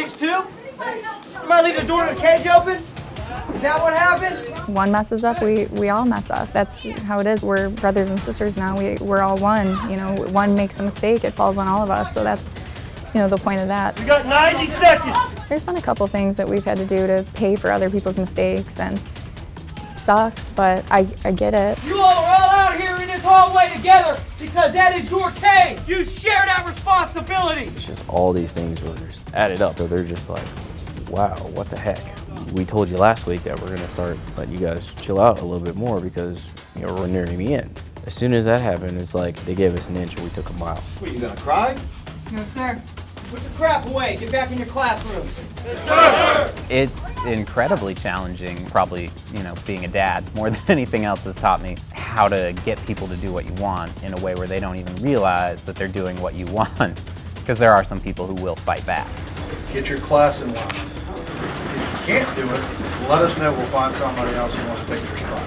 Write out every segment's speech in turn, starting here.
cage too? Somebody leave the door to the cage open? Is that what happened? One messes up, we all mess up. That's how it is. We're brothers and sisters now. We're all one. You know, one makes a mistake, it falls on all of us. So that's, you know, the point of that. You got 90 seconds. There's been a couple things that we've had to do to pay for other people's mistakes, and it sucks, but I get it. You all are all out here in this hallway together because that is your cage. You share that responsibility. It's just all these things were just added up, they're just like, wow, what the heck? We told you last week that we're gonna start letting you guys chill out a little bit more because, you know, we're nearing the end. As soon as that happened, it's like they gave us an inch and we took a mile. What, you gonna cry? No, sir. Put the crap away. Get back in your classrooms. Yes, sir. It's incredibly challenging, probably, you know, being a dad more than anything else has taught me how to get people to do what you want in a way where they don't even realize that they're doing what you want, because there are some people who will fight back. Get your class in line. If you can't do it, let us know. We'll find somebody else who wants to take your spot.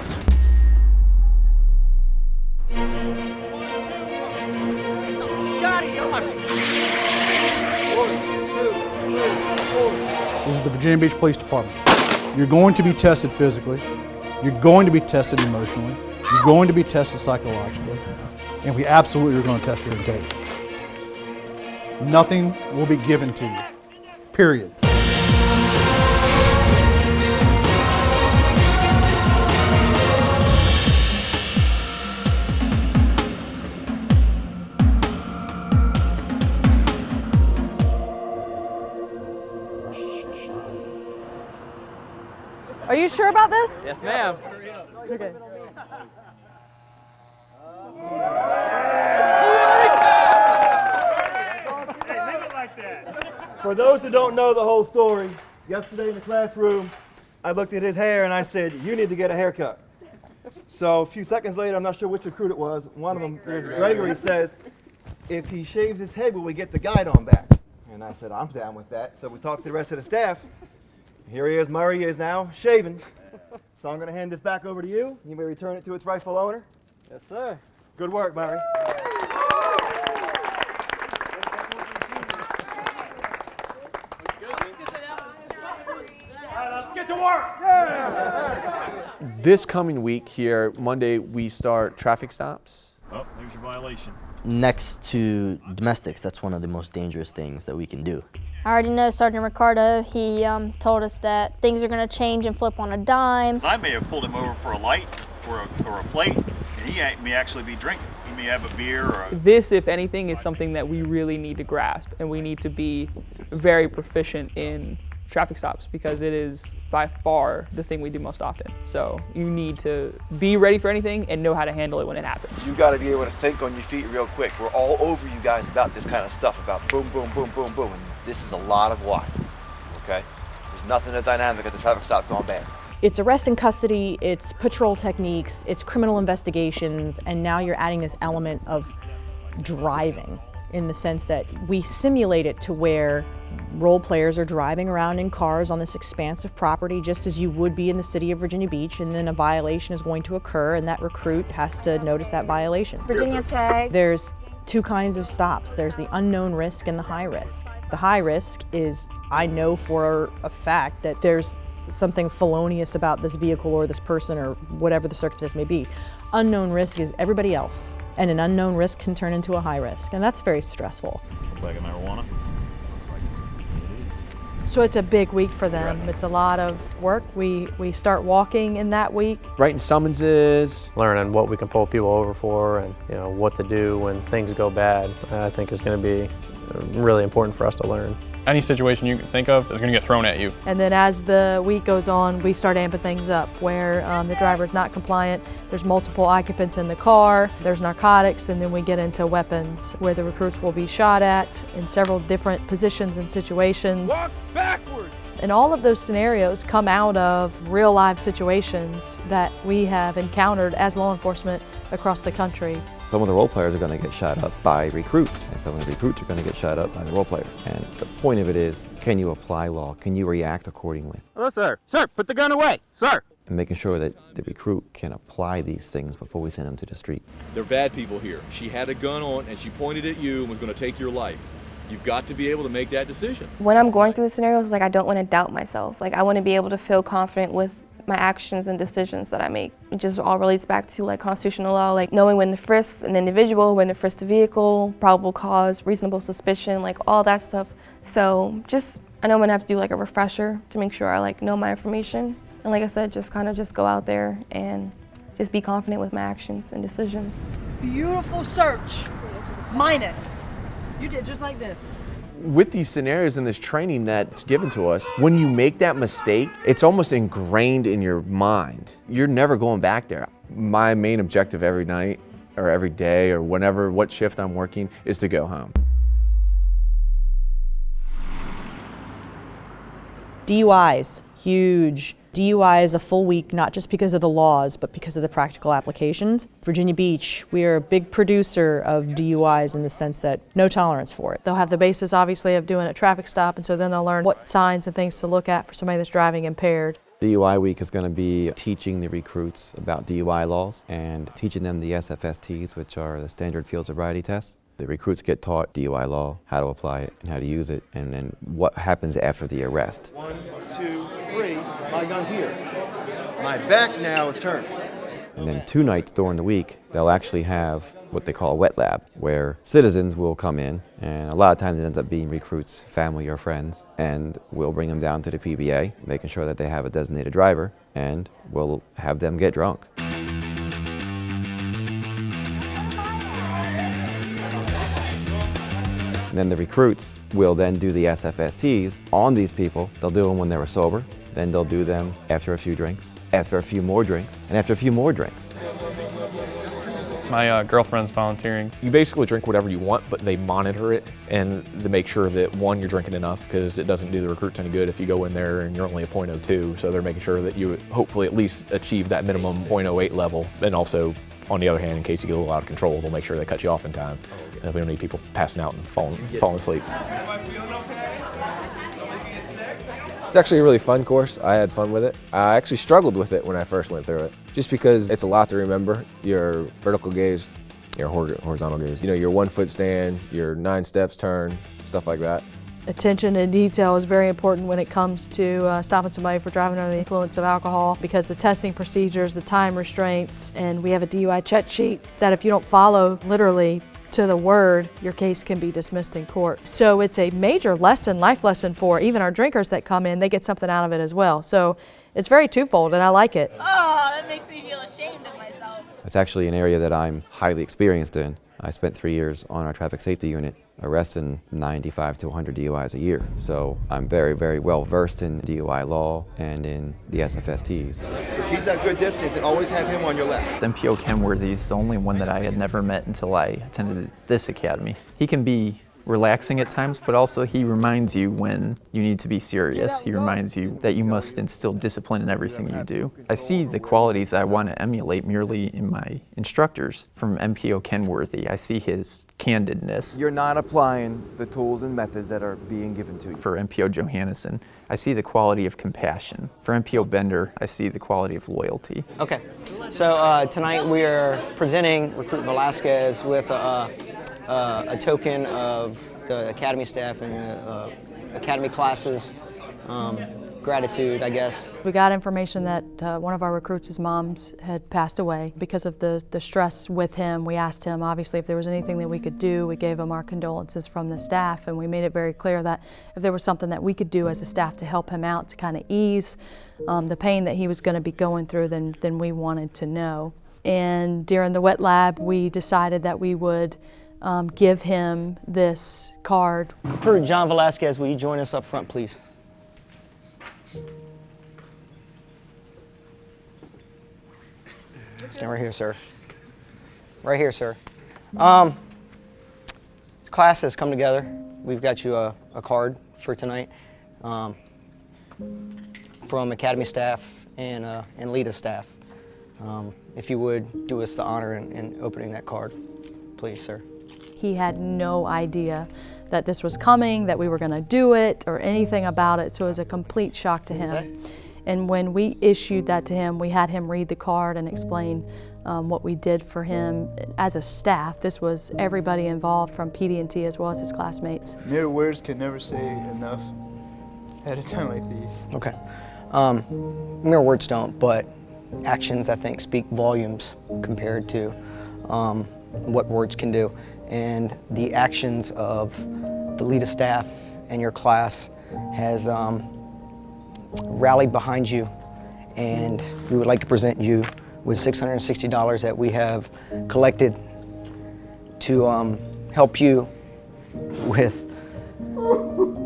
This is the Virginia Beach Police Department. You're going to be tested physically. You're going to be tested emotionally. You're going to be tested psychologically. And we absolutely are going to test your integrity. Nothing will be given to you. Period. Are you sure about this? Yes, ma'am. Okay. For those who don't know the whole story, yesterday in the classroom, I looked at his hair and I said, "You need to get a haircut." So a few seconds later, I'm not sure which recruit it was, one of them, Gregory, says, "If he shaves his head, will we get the guide on back?" And I said, "I'm down with that." So we talked to the rest of the staff. Here he is, Murray is now shaven. So I'm going to hand this back over to you. You may return it to its rightful owner. Yes, sir. Good work, Murray. Let's get to work. This coming week here, Monday, we start traffic stops. Oh, there's your violation. Next to domestics, that's one of the most dangerous things that we can do. I already know Sergeant Ricardo. He told us that things are going to change and flip on a dime. I may have pulled him over for a light or a plate, and he may actually be drinking. He may have a beer or a... This, if anything, is something that we really need to grasp, and we need to be very proficient in traffic stops because it is by far the thing we do most often. So you need to be ready for anything and know how to handle it when it happens. You got to be able to think on your feet real quick. We're all over you guys about this kind of stuff, about boom, boom, boom, boom, boom. And this is a lot of why, okay? There's nothing that dynamic at the traffic stop gone bad. It's arrest and custody, it's patrol techniques, it's criminal investigations, and now you're adding this element of driving in the sense that we simulate it to where role players are driving around in cars on this expansive property just as you would be in the city of Virginia Beach, and then a violation is going to occur and that recruit has to notice that violation. Virginia tag. There's two kinds of stops. There's the unknown risk and the high risk. The high risk is, I know for a fact that there's something felonious about this vehicle or this person or whatever the circumstance may be. Unknown risk is everybody else, and an unknown risk can turn into a high risk, and that's very stressful. Bag of marijuana. So it's a big week for them. It's a lot of work. We start walking in that week. Writing summonses. Learning what we can pull people over for and, you know, what to do when things go bad, I think is going to be really important for us to learn. Any situation you can think of is going to get thrown at you. And then as the week goes on, we start amping things up where the driver's not compliant, there's multiple occupants in the car, there's narcotics, and then we get into weapons where the recruits will be shot at in several different positions and situations. Walk backwards. And all of those scenarios come out of real life situations that we have encountered as law enforcement across the country. Some of the role players are going to get shot up by recruits, and some of the recruits are going to get shot up by the role players. And the point of it is, can you apply law? Can you react accordingly? Hello, sir. Sir, put the gun away. Sir. And making sure that the recruit can apply these things before we send them to the street. They're bad people here. She had a gun on and she pointed at you and was going to take your life. You've got to be able to make that decision. When I'm going through the scenarios, like I don't want to doubt myself. Like I want to be able to feel confident with my actions and decisions that I make. It just all relates back to like constitutional law, like knowing when to frisk an individual, when to frisk the vehicle, probable cause, reasonable suspicion, like all that stuff. So just, I know I'm gonna have to do like a refresher to make sure I like know my information. And like I said, just kind of just go out there and just be confident with my actions and decisions. Beautiful search, minus. You did just like this. With these scenarios and this training that's given to us, when you make that mistake, it's almost ingrained in your mind. You're never going back there. My main objective every night or every day or whenever, what shift I'm working, is to go home. DUIs, huge. DUI is a full week, not just because of the laws, but because of the practical applications. Virginia Beach, we are a big producer of DUIs in the sense that no tolerance for it. They'll have the basis, obviously, of doing a traffic stop, and so then they'll learn what signs and things to look at for somebody that's driving impaired. DUI week is going to be teaching the recruits about DUI laws and teaching them the SFSTs, which are the standard field sobriety tests. The recruits get taught DUI law, how to apply it and how to use it, and then what happens after the arrest. 1, 2, 3, my gun's here. My back now is turned. And then 2 nights during the week, they'll actually have what they call a wet lab, where citizens will come in, and a lot of times it ends up being recruits, family or friends, and we'll bring them down to the PBA, making sure that they have a designated driver, and we'll have them get drunk. And then the recruits will then do the SFSTs on these people. They'll do them when they were sober, then they'll do them after a few drinks, after a few more drinks, and after a few more drinks. My girlfriend's volunteering. You basically drink whatever you want, but they monitor it and they make sure that, one, you're drinking enough, because it doesn't do the recruits any good if you go in there and you're only a .02, so they're making sure that you hopefully at least achieve that minimum .08 level. And also, on the other hand, in case you get a little out of control, they'll make sure they cut you off in time. And we don't need people passing out and falling asleep. It's actually a really fun course. I had fun with it. I actually struggled with it when I first went through it, just because it's a lot to remember. Your vertical gaze, your horizontal gaze, your 1 foot stand, your 9 steps turn, stuff like that. Attention to detail is very important when it comes to stopping somebody for driving under the influence of alcohol, because the testing procedures, the time restraints, and we have a DUI check sheet that if you don't follow literally to the word, your case can be dismissed in court. So it's a major lesson, life lesson for even our drinkers that come in. They get something out of it as well. So it's very twofold, and I like it. Oh, that makes me feel ashamed of myself. It's actually an area that I'm highly experienced in. I spent 3 years on our traffic safety unit, arresting 95 to 100 DUIs a year. So I'm very, very well versed in DUI law and in the SFSTs. So keep that good distance and always have him on your left. MPO Kenworthy is the only one that I had never met until I attended this academy. He can be relaxing at times, but also he reminds you when you need to be serious. He reminds you that you must instill discipline in everything you do. I see the qualities I want to emulate merely in my instructors. From MPO Kenworthy, I see his candidness. You're not applying the tools and methods that are being given to you. For MPO Johannesson, I see the quality of compassion. For MPO Bender, I see the quality of loyalty. Okay, so tonight we are presenting Recruit Velasquez with a token of the Academy staff and Academy classes, gratitude, I guess. We got information that one of our recruits' moms had passed away because of the stress with him. We asked him, obviously, if there was anything that we could do. We gave him our condolences from the staff, and we made it very clear that if there was something that we could do as a staff to help him out, to kind of ease the pain that he was going to be going through, then we wanted to know. And during the wet lab, we decided that we would give him this card. Recruit John Velasquez, will you join us up front, please? Stand right here, sir. Right here, sir. Class has come together. We've got you a card for tonight from Academy staff and LEDA staff. If you would do us the honor in opening that card, please, sir. He had no idea that this was coming, that we were going to do it, or anything about it, so it was a complete shock to him. And when we issued that to him, we had him read the card and explain what we did for him as a staff. This was everybody involved from PD&T as well as his classmates. Mere words can never say enough at a time like these. Okay. Mere words don't, but actions, I think, speak volumes compared to what words can do. And the actions of the lead of staff and your class has rallied behind you, and we would like to present you with $660 that we have collected to help you with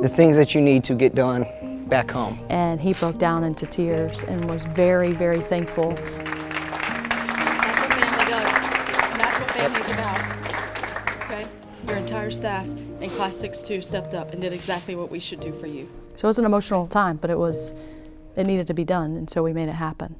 the things that you need to get done back home. And he broke down into tears and was very, very thankful. That's what family does, and that's what family's about, okay? Your entire staff in Class 6-2 stepped up and did exactly what we should do for you. So it was an emotional time, but it needed to be done, and so we made it happen.